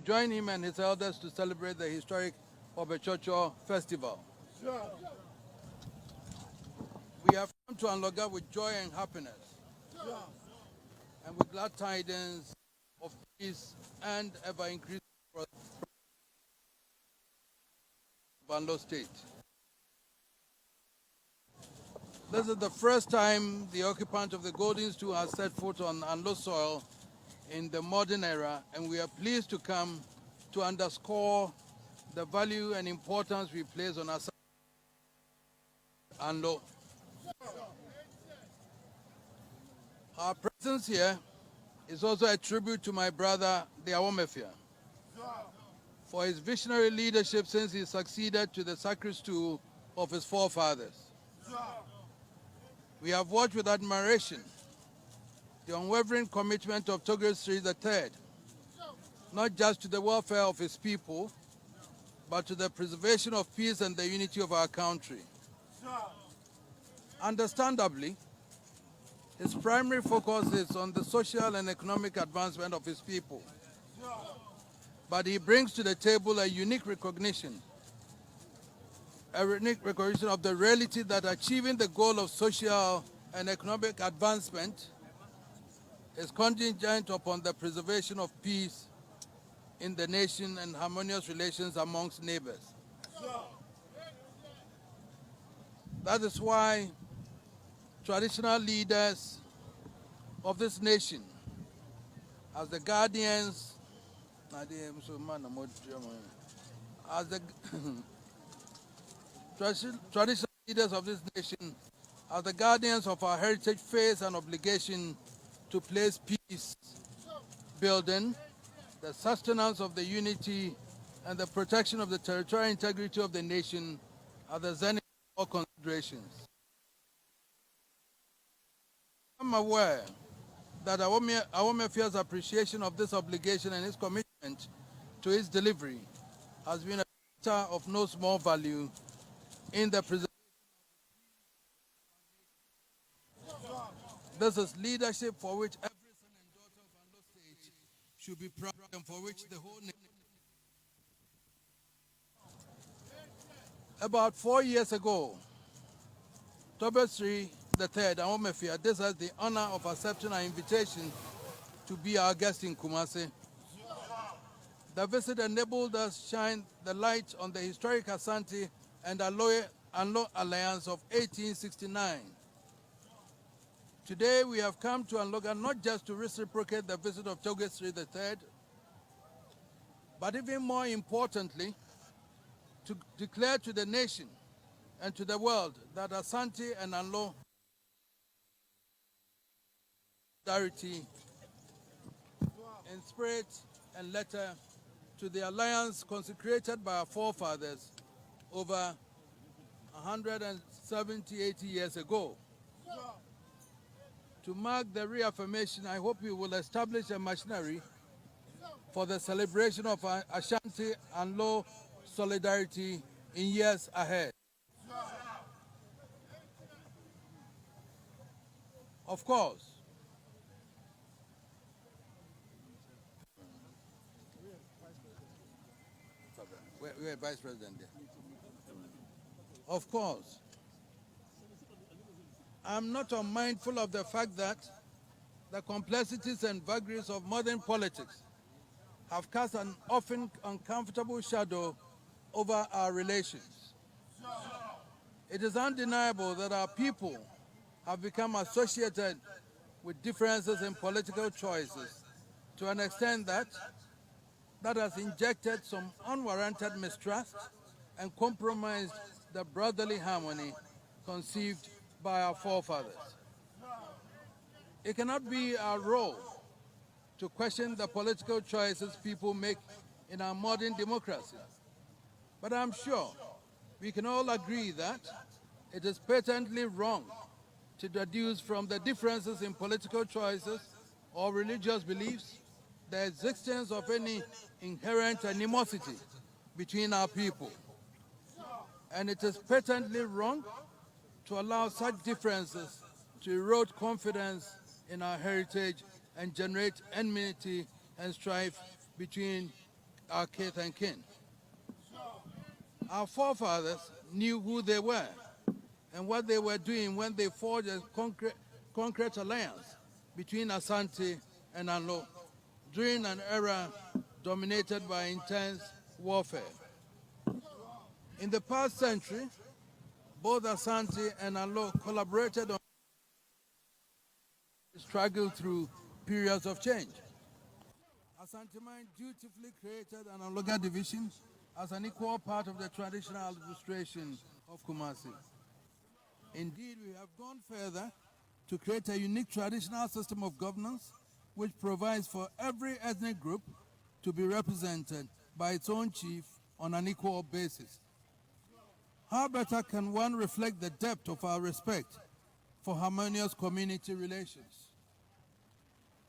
join him and his elders to celebrate the historic Obechocho Festival. We have come to Anloga with joy and happiness, and with glad tidings of peace and ever-increasing prosperity of Ando State. This is the first time the occupant of the Golden Stool has set foot on Ando soil in the modern era, and we are pleased to come to underscore the value and importance we place on our Ando. Our presence here is also a tribute to my brother, the Awomefia, for his visionary leadership since he succeeded to the sacred stool of his forefathers. We have watched with admiration the unwavering commitment of Togris III, not just to the welfare of his people, but to the preservation of peace and the unity of our country. Understandably, his primary focus is on the social and economic advancement of his people. But he brings to the table a unique recognition of the reality that achieving the goal of social and economic advancement is contingent upon the preservation of peace in the nation and harmonious relations amongst neighbors. That is why traditional leaders of this nation, as the guardians, as the traditional leaders of this nation, as the guardians of our heritage, face an obligation to place peace building, the sustenance of the unity, and the protection of the territorial integrity of the nation are the zenith of all considerations. I'm aware that Awomefia's appreciation of this obligation and his commitment to its delivery has been a factor of no small value in the preservation. This is leadership for which every son and daughter of Ando State should be proud, and for which the whole nation. About 4 years ago, Togris III, Awomefia, this has the honor of accepting our invitation to be our guest in Kumasi. The visit enabled us shine the light on the historic Asante and Alo alliance of 1869. Today we have come to Anloga not just to reciprocate the visit of Togris III, but even more importantly, to declare to the nation and to the world that Asante and Anlo solidarity in spirit and letter to the alliance consecrated by our forefathers over 170, 80 years ago. To mark the reaffirmation, I hope we will establish a machinery for the celebration of Ashanti and Law solidarity in years ahead. Of course, we're Vice President there. Of course, I'm not unmindful of the fact that the complexities and vagaries of modern politics have cast an often uncomfortable shadow over our relations. It is undeniable that our people have become associated with differences in political choices to an extent that has injected some unwarranted mistrust and compromised the brotherly harmony conceived by our forefathers. It cannot be our role to question the political choices people make in our modern democracy. But I'm sure we can all agree that it is patently wrong to deduce from the differences in political choices or religious beliefs the existence of any inherent animosity between our people. And it is patently wrong to allow such differences to erode confidence in our heritage and generate enmity and strife between our kith and kin. Our forefathers knew who they were and what they were doing when they forged a concrete alliance between Asante and Anlo during an era dominated by intense warfare. In the past century, both Asante and Anlo collaborated on struggle through periods of change. Asante Mine dutifully created an Anloga division as an equal part of the traditional administration of Kumasi. Indeed, we have gone further to create a unique traditional system of governance which provides for every ethnic group to be represented by its own chief on an equal basis. How better can one reflect the depth of our respect for harmonious community relations?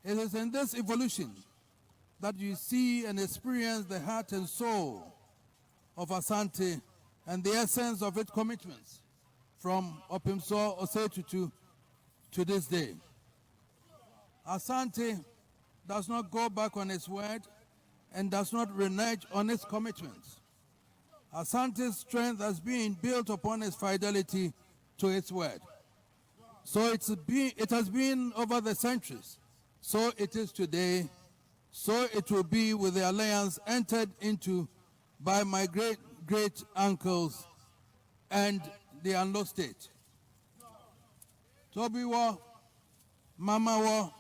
It is in this evolution that you see and experience the heart and soul of Asante and the essence of its commitments from Opimso Osetutu to this day. Asante does not go back on its word and does not renege on its commitments. Asante's strength has been built upon its fidelity to its word. So it has been over the centuries. So it is today. So it will be with the alliance entered into by my great uncles and the Anlo state. Toby War, Mama War,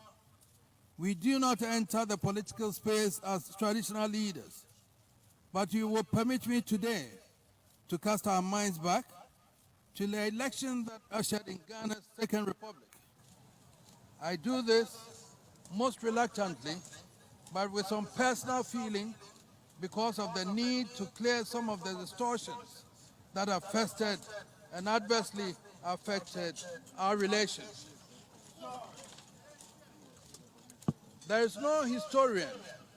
we do not enter the political space as traditional leaders, but you will permit me today to cast our minds back to the election that ushered in Ghana's Second Republic. I do this most reluctantly, but with some personal feeling because of the need to clear some of the distortions that have festered and adversely affected our relations. There is no historian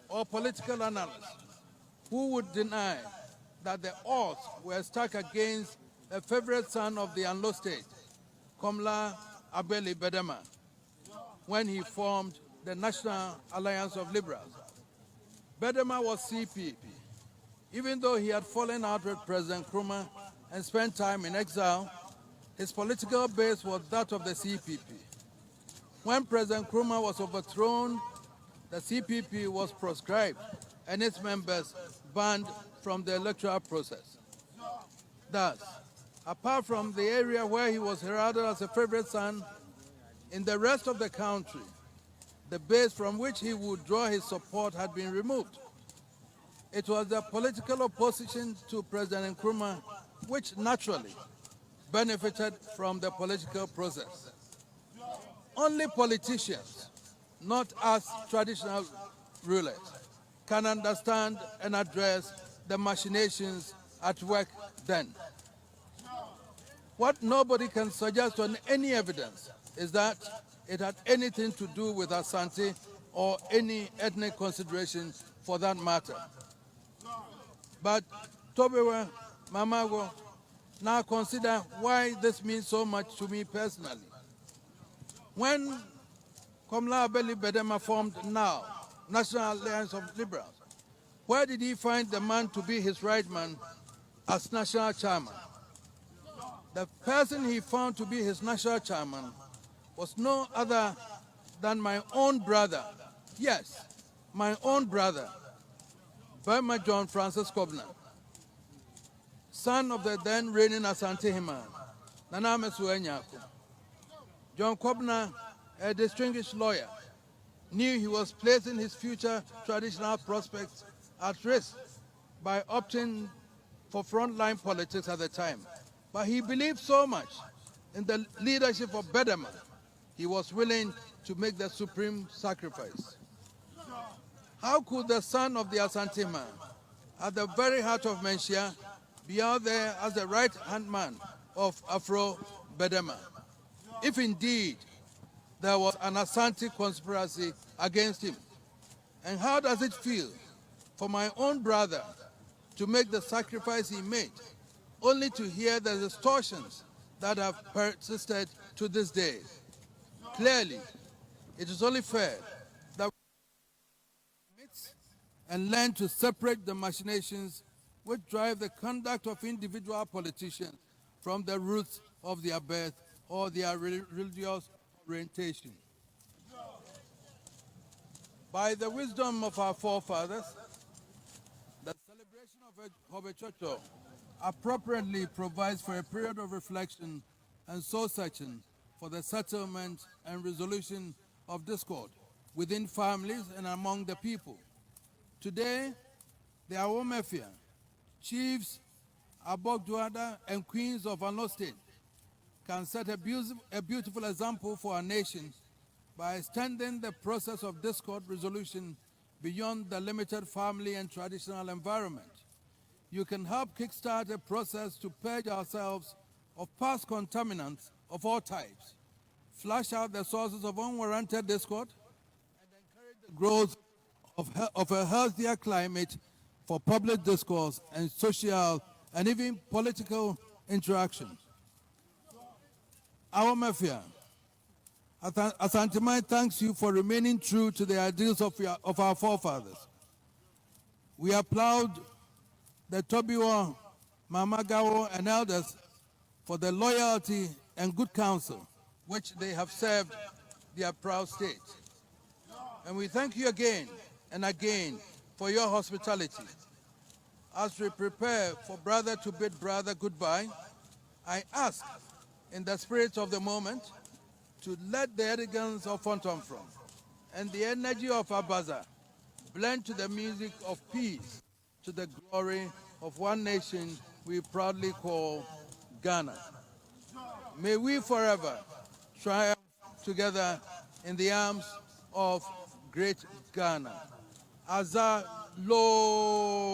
or political analyst who would deny that the odds were stacked against a favorite son of the Anlo state, Komla Abeli Bedema, when he formed the National Alliance of Liberals. Bedema was CPP. Even though he had fallen out with President Nkrumah and spent time in exile, his political base was that of the CPP. When President Nkrumah was overthrown, the CPP was proscribed and its members banned from the electoral process. Thus, apart from the area where he was heralded as a favorite son, in the rest of the country, the base from which he would draw his support had been removed. It was the political opposition to President Nkrumah which naturally benefited from the political process. Only politicians, not us traditional rulers, can understand and address the machinations at work then. What nobody can suggest on any evidence is that it had anything to do with Asante or any ethnic consideration for that matter. But Tobewa, Mamago, now consider why this means so much to me personally. When Komla Abeli Bedema formed NAL, National Alliance of Liberals, where did he find the man to be his right man as national chairman? The person he found to be his national chairman was no other than my own brother. Yes, my own brother, Burma John Francis Kobna, son of the then reigning Asante Himan, Nana Mesuwe Nyako. John Kobna, a distinguished lawyer, knew he was placing his future traditional prospects at risk by opting for frontline politics at the time. But he believed so much in the leadership of Bedema, he was willing to make the supreme sacrifice. How could the son of the Asante man, at the very heart of Menchia, be out there as the right-hand man of Afro Bedema, if indeed there was an Asante conspiracy against him? And how does it feel for my own brother to make the sacrifice he made, only to hear the distortions that have persisted to this day? Clearly, it is only fair that we and learn to separate the machinations which drive the conduct of individual politicians from the roots of their birth or their religious orientation. By the wisdom of our forefathers, the celebration of a Hobechocho appropriately provides for a period of reflection and soul-searching for the settlement and resolution of discord within families and among the people. Today, the Awomefia, chiefs, Abogduada, and queens of Ano State can set a beautiful example for our nation by extending the process of discord resolution beyond the limited family and traditional environment. You can help kickstart a process to purge ourselves of past contaminants of all types, flush out the sources of unwarranted discord, and encourage the growth of a healthier climate for public discourse and social and even political interaction. Our Mafia, Asantemai thanks you for remaining true to the ideals of our forefathers. We applaud the Tobiwa, Mamagawo, and elders for the loyalty and good counsel which they have served their proud state. And we thank you again and again for your hospitality. As we prepare for brother to bid brother goodbye, I ask, in the spirit of the moment, to let the elegance of Fontomfrom and the energy of Abaza blend to the music of peace, to the glory of one nation we proudly call Ghana. May we forever triumph together in the arms of great Ghana. Azza Lo.